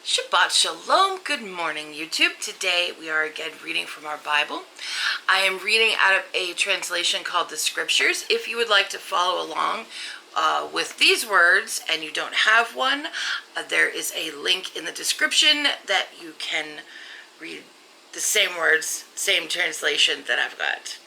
Shabbat Shalom. Good morning, YouTube. Today we are again reading from our Bible. I am reading out of a translation called the Scriptures. If you would like to follow along with these words and you don't have one, there is a link in the description that you can read the same words, same translation that I've got.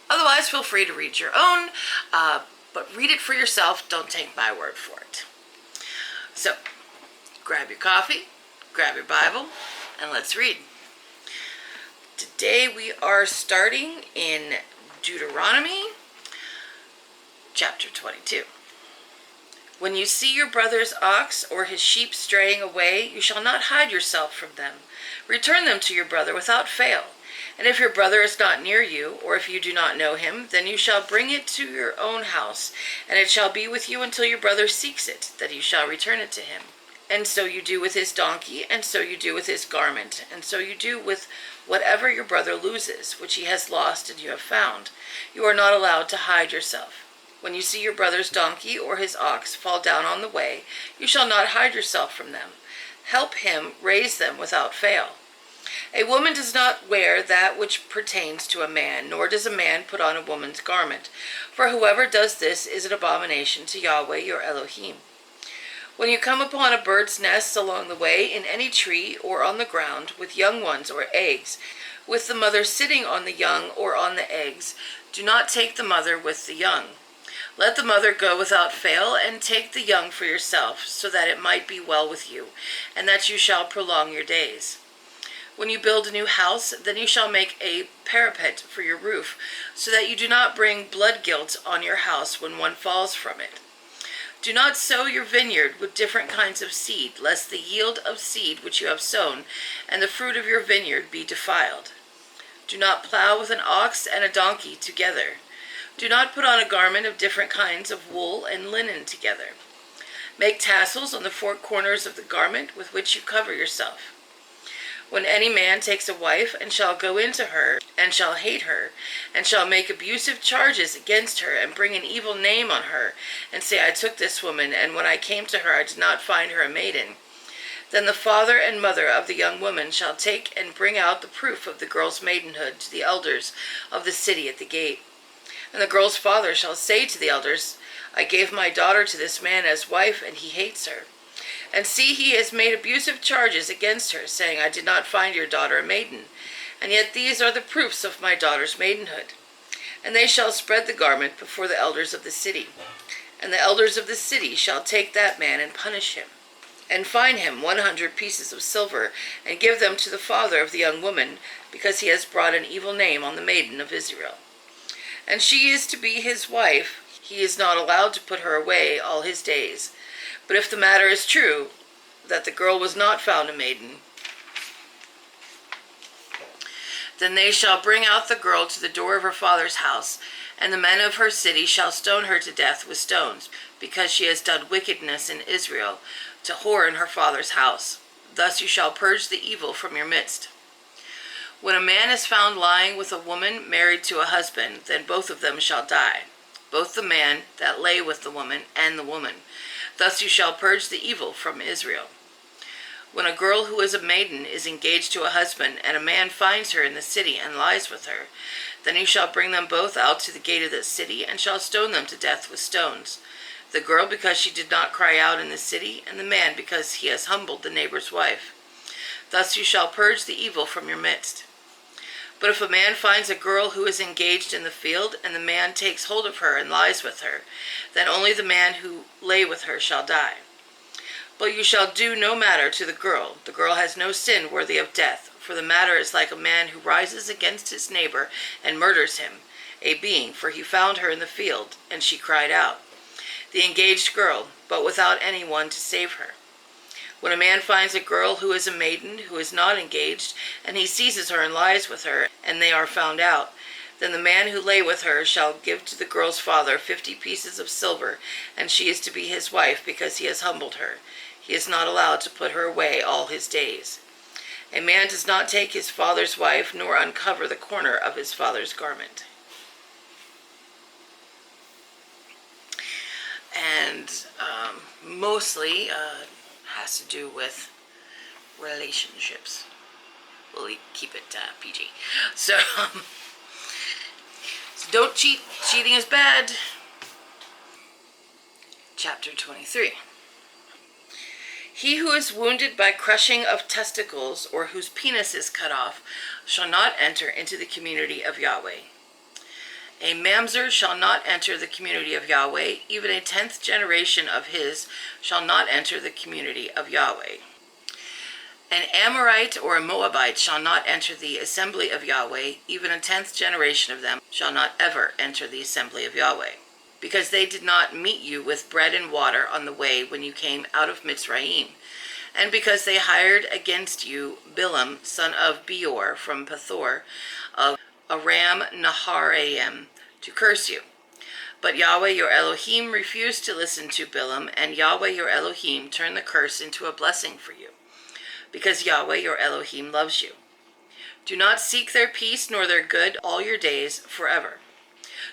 Otherwise, feel free to read your own, but read it for yourself. Don't take my word for it. So, grab your coffee, grab your Bible, and let's read. Today we are starting in Deuteronomy chapter 22. When you see your brother's ox or his sheep straying away, you shall not hide yourself from them. Return them to your brother without fail. And if your brother is not near you, or if you do not know him, then you shall bring it to your own house, and it shall be with you until your brother seeks it, that you shall return it to him. And so you do with his donkey, and so you do with his garment, and so you do with whatever your brother loses, which he has lost and you have found. You are not allowed to hide yourself. When you see your brother's donkey or his ox fall down on the way, you shall not hide yourself from them. Help him raise them without fail. A woman does not wear that which pertains to a man, nor does a man put on a woman's garment. For whoever does this is an abomination to Yahweh your Elohim. When you come upon a bird's nest along the way, in any tree or on the ground, with young ones or eggs, with the mother sitting on the young or on the eggs, do not take the mother with the young. Let the mother go without fail, and take the young for yourself, so that it might be well with you, and that you shall prolong your days. When you build a new house, then you shall make a parapet for your roof, so that you do not bring blood guilt on your house when one falls from it. Do not sow your vineyard with different kinds of seed, lest the yield of seed which you have sown and the fruit of your vineyard be defiled. Do not plow with an ox and a donkey together. Do not put on a garment of different kinds of wool and linen together. Make tassels on the four corners of the garment with which you cover yourself. When any man takes a wife and shall go into her, and shall hate her, and shall make abusive charges against her, and bring an evil name on her, and say, I took this woman, and when I came to her I did not find her a maiden, then the father and mother of the young woman shall take and bring out the proof of the girl's maidenhood to the elders of the city at the gate. And the girl's father shall say to the elders, I gave my daughter to this man as wife, and he hates her. And see, he has made abusive charges against her, saying, I did not find your daughter a maiden. And yet these are the proofs of my daughter's maidenhood. And they shall spread the garment before the elders of the city. And the elders of the city shall take that man and punish him, and fine him 100 pieces of silver, and give them to the father of the young woman, because he has brought an evil name on the maiden of Israel. And she is to be his wife. He is not allowed to put her away all his days. But if the matter is true, that the girl was not found a maiden, then they shall bring out the girl to the door of her father's house, and the men of her city shall stone her to death with stones, because she has done wickedness in Israel, to whore in her father's house. Thus you shall purge the evil from your midst. When a man is found lying with a woman married to a husband, then both of them shall die, both the man that lay with the woman and the woman. Thus you shall purge the evil from Israel. When a girl who is a maiden is engaged to a husband, and a man finds her in the city and lies with her, then you shall bring them both out to the gate of the city, and shall stone them to death with stones. The girl because she did not cry out in the city, and the man because he has humbled the neighbor's wife. Thus you shall purge the evil from your midst. But if a man finds a girl who is engaged in the field, and the man takes hold of her and lies with her, then only the man who lay with her shall die. But you shall do no matter to the girl. The girl has no sin worthy of death, for the matter is like a man who rises against his neighbor and murders him, a being, for he found her in the field, and she cried out, the engaged girl, but without any one to save her. When a man finds a girl who is a maiden, who is not engaged, and he seizes her and lies with her, and they are found out, then the man who lay with her shall give to the girl's father 50 pieces of silver, and she is to be his wife, because he has humbled her. He is not allowed to put her away all his days. A man does not take his father's wife, nor uncover the corner of his father's garment. And mostly has to do with relationships. We'll keep it PG. So, so don't cheat. Cheating is bad. Chapter 23. He who is wounded by crushing of testicles or whose penis is cut off shall not enter into the community of Yahweh. A mamzer shall not enter the community of Yahweh. Even a 10th generation of his shall not enter the community of Yahweh. An Amorite or a Moabite shall not enter the assembly of Yahweh. Even a 10th generation of them shall not ever enter the assembly of Yahweh. Because they did not meet you with bread and water on the way when you came out of Mitzrayim. And because they hired against you Bilam, son of Beor, from Pethor, of Aram Naharaim, to curse you. But Yahweh your Elohim refused to listen to Bilam, and Yahweh your Elohim turned the curse into a blessing for you, because Yahweh your Elohim loves you. Do not seek their peace nor their good all your days forever.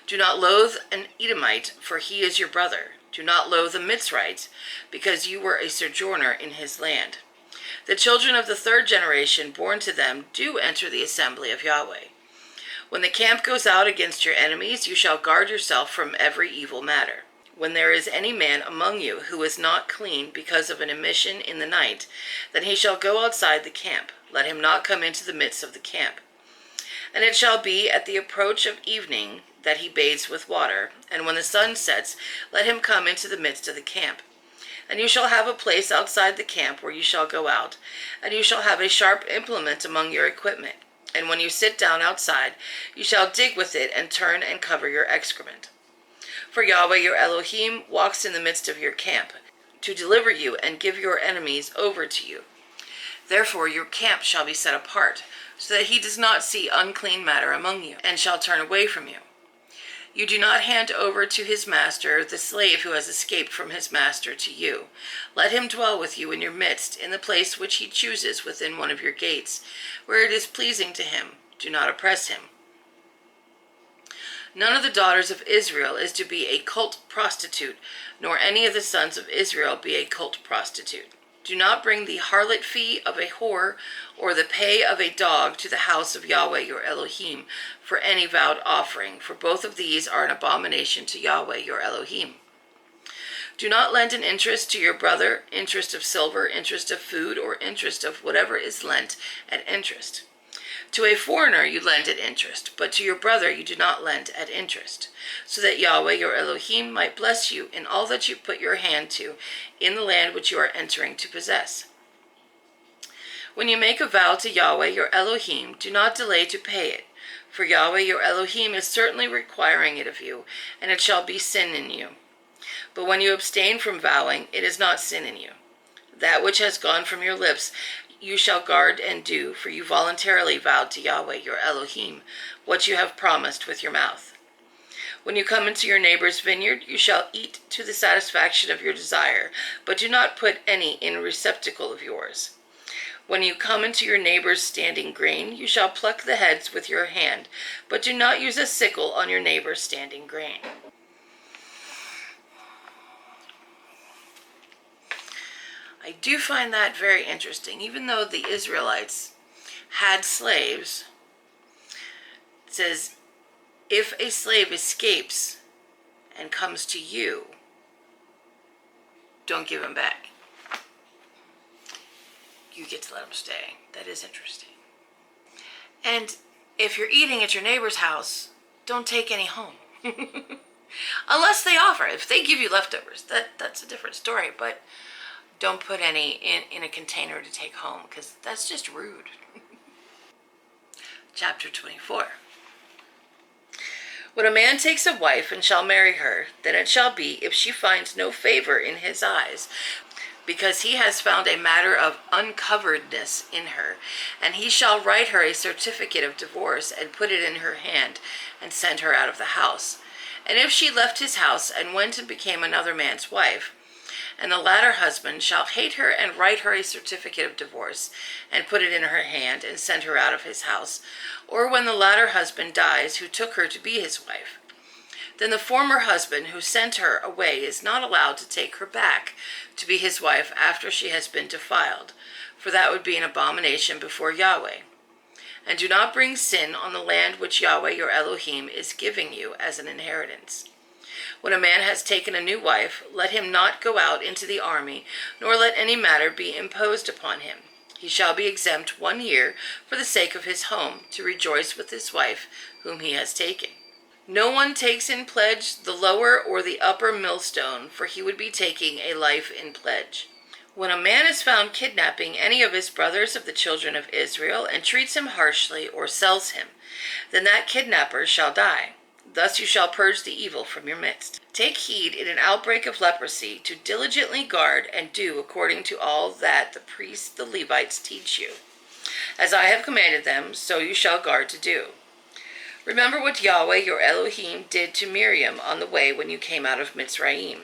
Do not loathe an Edomite, for he is your brother. Do not loathe a Mitzrite, because you were a sojourner in his land. The children of the 3rd generation born to them do enter the assembly of Yahweh. When the camp goes out against your enemies, you shall guard yourself from every evil matter. When there is any man among you who is not clean because of an emission in the night, then he shall go outside the camp. Let him not come into the midst of the camp. And it shall be at the approach of evening that he bathes with water, and when the sun sets, let him come into the midst of the camp. And you shall have a place outside the camp where you shall go out, and you shall have a sharp implement among your equipment. And when you sit down outside, you shall dig with it and turn and cover your excrement. For Yahweh your Elohim walks in the midst of your camp, to deliver you and give your enemies over to you. Therefore your camp shall be set apart, so that he does not see unclean matter among you, and shall turn away from you. You do not hand over to his master the slave who has escaped from his master to you. Let him dwell with you in your midst, in the place which he chooses within one of your gates, where it is pleasing to him. Do not oppress him. None of the daughters of Israel is to be a cult prostitute, nor any of the sons of Israel be a cult prostitute. Do not bring the harlot fee of a whore or the pay of a dog to the house of Yahweh your Elohim for any vowed offering, for both of these are an abomination to Yahweh your Elohim. Do not lend an interest to your brother, interest of silver, interest of food, or interest of whatever is lent at interest. To a foreigner you lend at interest, but to your brother you do not lend at interest, so that Yahweh your Elohim might bless you in all that you put your hand to in the land which you are entering to possess. When you make a vow to Yahweh your Elohim, do not delay to pay it, for Yahweh your Elohim is certainly requiring it of you, and it shall be sin in you. But when you abstain from vowing, it is not sin in you. That which has gone from your lips you shall guard and do, for you voluntarily vowed to Yahweh your Elohim what you have promised with your mouth. When you come into your neighbor's vineyard, you shall eat to the satisfaction of your desire, but do not put any in a receptacle of yours. When you come into your neighbor's standing grain, you shall pluck the heads with your hand, but do not use a sickle on your neighbor's standing grain. I do find that very interesting. Even though the Israelites had slaves, it says, if a slave escapes and comes to you, don't give him back. You get to let him stay. That is interesting. And if you're eating at your neighbor's house, don't take any home. Unless they offer. If they give you leftovers, that's a different story. But don't put any in a container to take home, because that's just rude. Chapter 24. When a man takes a wife and shall marry her, then it shall be, if she finds no favor in his eyes, because he has found a matter of uncoveredness in her, and he shall write her a certificate of divorce, and put it in her hand, and send her out of the house. And if she left his house, and went and became another man's wife, and the latter husband shall hate her, and write her a certificate of divorce, and put it in her hand, and send her out of his house, or when the latter husband dies, who took her to be his wife, then the former husband who sent her away is not allowed to take her back to be his wife after she has been defiled. for that would be an abomination before Yahweh. And do not bring sin on the land which Yahweh your Elohim is giving you as an inheritance. When a man has taken a new wife, let him not go out into the army, nor let any matter be imposed upon him. He shall be exempt 1 year for the sake of his home, to rejoice with his wife whom he has taken. No one takes in pledge the lower or the upper millstone, for he would be taking a life in pledge. When a man is found kidnapping any of his brothers of the children of Israel, and treats him harshly or sells him, then that kidnapper shall die. Thus you shall purge the evil from your midst. Take heed in an outbreak of leprosy to diligently guard and do according to all that the priests, the Levites, teach you. As I have commanded them, so you shall guard to do. Remember what Yahweh your Elohim did to Miriam on the way when you came out of Mitzrayim.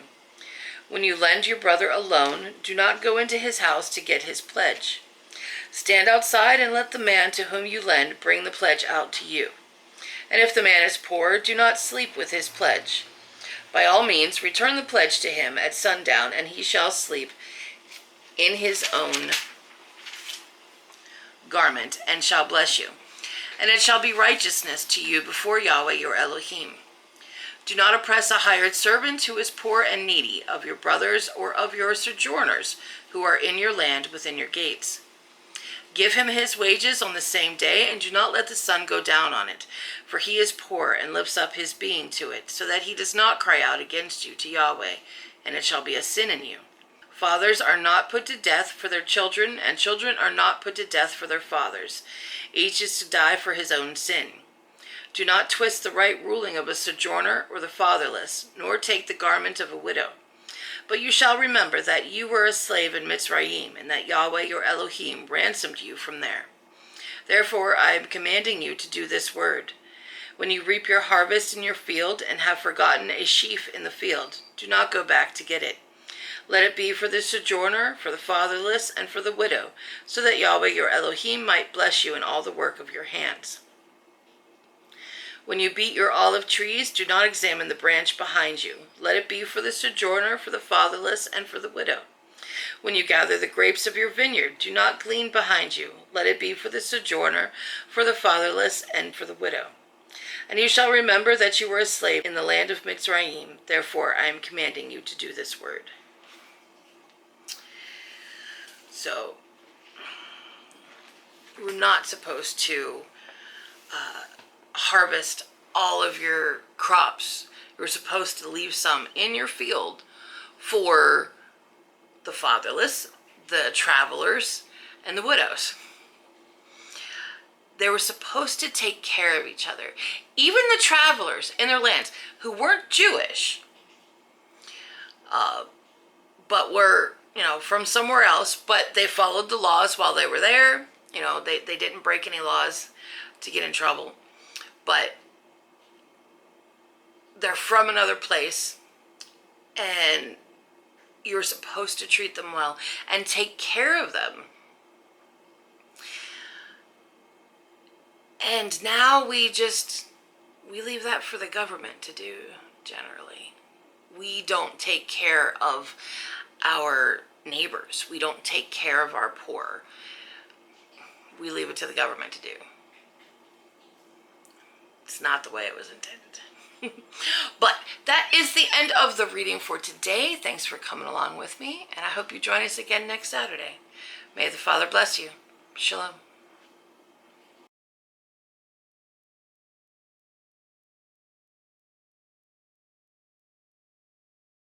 When you lend your brother a loan, do not go into his house to get his pledge. Stand outside and let the man to whom you lend bring the pledge out to you. And if the man is poor, do not sleep with his pledge. By all means, return the pledge to him at sundown, and he shall sleep in his own garment, and shall bless you. And it shall be righteousness to you before Yahweh your Elohim. Do not oppress a hired servant who is poor and needy, of your brothers or of your sojourners who are in your land within your gates. Give him his wages on the same day, and do not let the sun go down on it, for he is poor and lifts up his being to it, so that he does not cry out against you to Yahweh, and it shall be a sin in you. Fathers are not put to death for their children, and children are not put to death for their fathers. Each is to die for his own sin. Do not twist the right ruling of a sojourner or the fatherless, nor take the garment of a widow. But you shall remember that you were a slave in Mitzrayim, and that Yahweh your Elohim ransomed you from there. Therefore I am commanding you to do this word. When you reap your harvest in your field, and have forgotten a sheaf in the field, do not go back to get it. Let it be for the sojourner, for the fatherless, and for the widow, so that Yahweh your Elohim might bless you in all the work of your hands. When you beat your olive trees, do not examine the branch behind you. Let it be for the sojourner, for the fatherless, and for the widow. When you gather the grapes of your vineyard, do not glean behind you. Let it be for the sojourner, for the fatherless, and for the widow. And you shall remember that you were a slave in the land of Mitzrayim. Therefore I am commanding you to do this word. So, we're not supposed to harvest all of your crops. You're supposed to leave some in your field for the fatherless, the travelers, and the widows. They were supposed to take care of each other. Even the travelers in their lands who weren't Jewish, but were, from somewhere else, but they followed the laws while they were there. They didn't break any laws to get in trouble. But they're from another place, and you're supposed to treat them well and take care of them. And now we leave that for the government to do, generally. We don't take care of our neighbors. We don't take care of our poor. We leave it to the government to do. It's not the way it was intended. But that is the end of the reading for today. Thanks for coming along with me, and I hope you join us again next Saturday. May the Father bless you. Shalom.